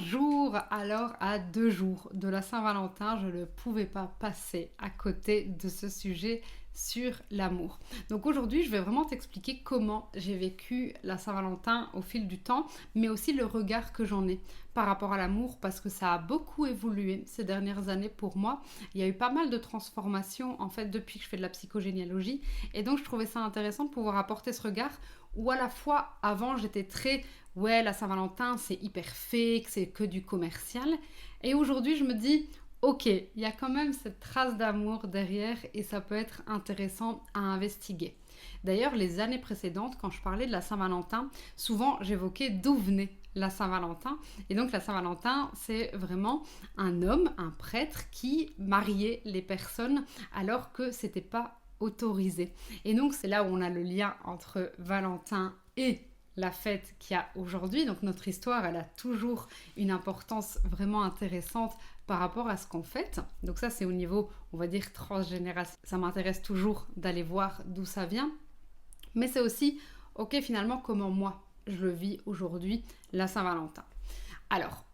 Bonjour! Alors, à 2 jours de la Saint-Valentin, je ne pouvais pas passer à côté de ce sujet sur l'amour. Donc aujourd'hui, je vais vraiment t'expliquer comment j'ai vécu la Saint-Valentin au fil du temps, mais aussi le regard que j'en ai par rapport à l'amour, parce que ça a beaucoup évolué ces dernières années pour moi. Il y a eu pas mal de transformations en fait depuis que je fais de la psychogénéalogie, et donc je trouvais ça intéressant de pouvoir apporter ce regard où à la fois avant j'étais très ouais, la Saint-Valentin, c'est hyper fake, c'est que du commercial. Et aujourd'hui, je me dis, ok, il y a quand même cette trace d'amour derrière et ça peut être intéressant à investiguer. D'ailleurs, les années précédentes, quand je parlais de la Saint-Valentin, souvent j'évoquais d'où venait la Saint-Valentin. Et donc la Saint-Valentin, c'est vraiment un homme, un prêtre qui mariait les personnes alors que c'était pas autorisé. Et donc c'est là où on a le lien entre Valentin et la fête qu'il y a aujourd'hui. Donc notre histoire, elle a toujours une importance vraiment intéressante par rapport à ce qu'on fête. Donc ça, c'est au niveau, on va dire, transgénération. Ça m'intéresse toujours d'aller voir d'où ça vient. Mais c'est aussi, ok, finalement, comment moi, je le vis aujourd'hui, la Saint-Valentin. Alors,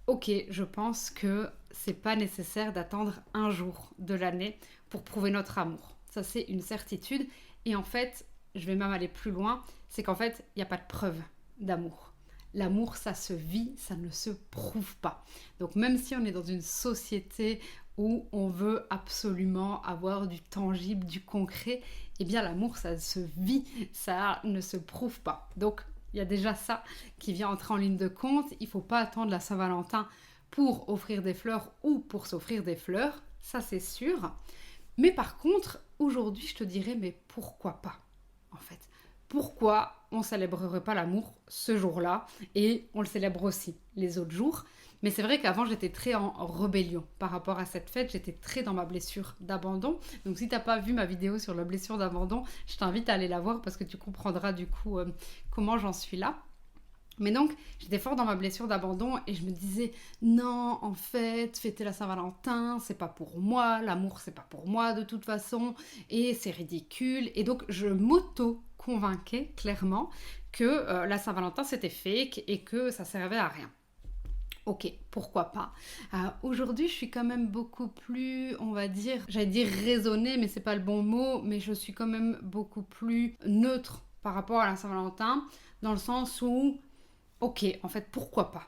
ok, je pense que c'est pas nécessaire d'attendre un jour de l'année pour prouver notre amour. Ça, c'est une certitude. Et en fait, je vais même aller plus loin, c'est qu'en fait, il n'y a pas de preuve d'amour. L'amour, ça se vit, ça ne se prouve pas. Donc même si on est dans une société où on veut absolument avoir du tangible, du concret, eh bien l'amour, ça se vit, ça ne se prouve pas. Donc il y a déjà ça qui vient entrer en ligne de compte. Il ne faut pas attendre la Saint-Valentin pour offrir des fleurs ou pour s'offrir des fleurs, ça c'est sûr. Mais par contre, aujourd'hui, je te dirais, mais pourquoi pas en fait? Pourquoi on ne célébrerait pas l'amour ce jour-là et on le célèbre aussi les autres jours? Mais c'est vrai qu'avant, j'étais très en rébellion par rapport à cette fête. J'étais très dans ma blessure d'abandon. Donc si tu n'as pas vu ma vidéo sur la blessure d'abandon, je t'invite à aller la voir parce que tu comprendras du coup comment j'en suis là. Mais donc, j'étais fort dans ma blessure d'abandon et je me disais non, en fait, fêter la Saint-Valentin, c'est pas pour moi, l'amour, c'est pas pour moi de toute façon, et c'est ridicule. Et donc, je m'auto-convainquais clairement que la Saint-Valentin, c'était fake et que ça servait à rien. Ok, pourquoi pas. Aujourd'hui, je suis quand même beaucoup plus, on va dire, j'allais dire raisonnée, mais c'est pas le bon mot, mais je suis quand même beaucoup plus neutre par rapport à la Saint-Valentin, dans le sens où ok, en fait, pourquoi pas?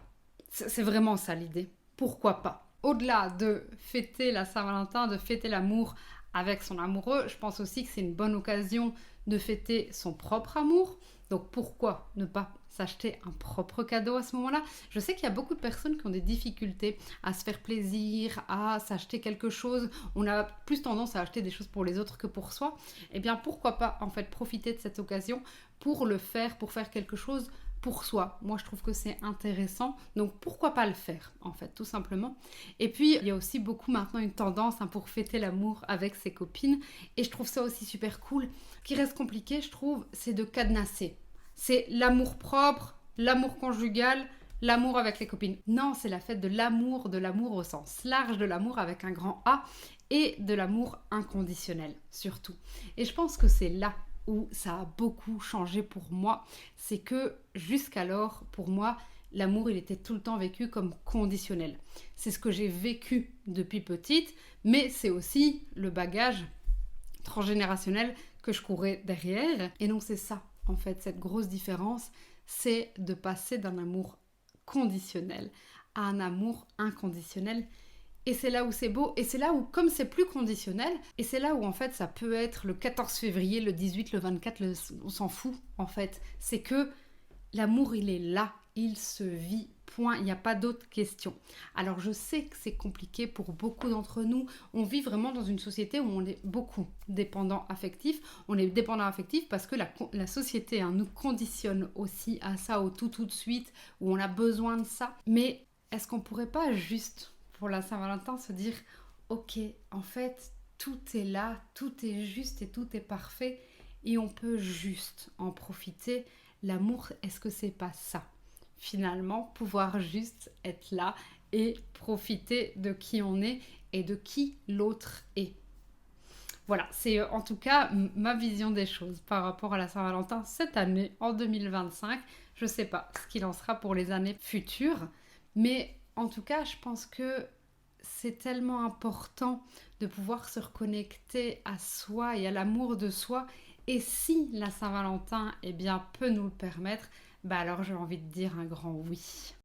C'est vraiment ça l'idée. Pourquoi pas? Au-delà de fêter la Saint-Valentin, de fêter l'amour avec son amoureux, je pense aussi que c'est une bonne occasion de fêter son propre amour. Donc pourquoi ne pas s'acheter un propre cadeau à ce moment-là? Je sais qu'il y a beaucoup de personnes qui ont des difficultés à se faire plaisir, à s'acheter quelque chose. On a plus tendance à acheter des choses pour les autres que pour soi. Eh bien pourquoi pas en fait profiter de cette occasion pour le faire, pour faire quelque chose pour soi. Moi, je trouve que c'est intéressant. Donc, pourquoi pas le faire, en fait, tout simplement. Et puis, il y a aussi beaucoup maintenant une tendance pour fêter l'amour avec ses copines. Et je trouve ça aussi super cool. Ce qui reste compliqué, je trouve, c'est de cadenasser. C'est l'amour propre, l'amour conjugal, l'amour avec les copines. Non, c'est la fête de l'amour au sens large, de l'amour avec un grand A et de l'amour inconditionnel, surtout. Et je pense que c'est là où ça a beaucoup changé pour moi, c'est que jusqu'alors, pour moi, l'amour, il était tout le temps vécu comme conditionnel. C'est ce que j'ai vécu depuis petite, mais c'est aussi le bagage transgénérationnel que je courais derrière. Et donc c'est ça, en fait, cette grosse différence, c'est de passer d'un amour conditionnel à un amour inconditionnel. Et c'est là où c'est beau, et c'est là où, comme c'est plus conditionnel, et c'est là où en fait ça peut être le 14 février, le 18, le 24, on s'en fout en fait. C'est que l'amour il est là, il se vit, point, il n'y a pas d'autre question. Alors je sais que c'est compliqué pour beaucoup d'entre nous, on vit vraiment dans une société où on est beaucoup dépendant affectif. On est dépendant affectif parce que la société nous conditionne aussi à ça au tout de suite, où on a besoin de ça. Mais est-ce qu'on pourrait pas juste pour la Saint-Valentin se dire ok, en fait tout est là, tout est juste et tout est parfait et on peut juste en profiter. L'amour, est-ce que c'est pas ça finalement, pouvoir juste être là et profiter de qui on est et de qui l'autre est? Voilà, c'est en tout cas ma vision des choses par rapport à la Saint-Valentin cette année, en 2025. Je ne sais pas ce qu'il en sera pour les années futures, Mais en tout cas, je pense que c'est tellement important de pouvoir se reconnecter à soi et à l'amour de soi. Et si la Saint-Valentin, eh bien, peut nous le permettre, bah alors j'ai envie de dire un grand oui.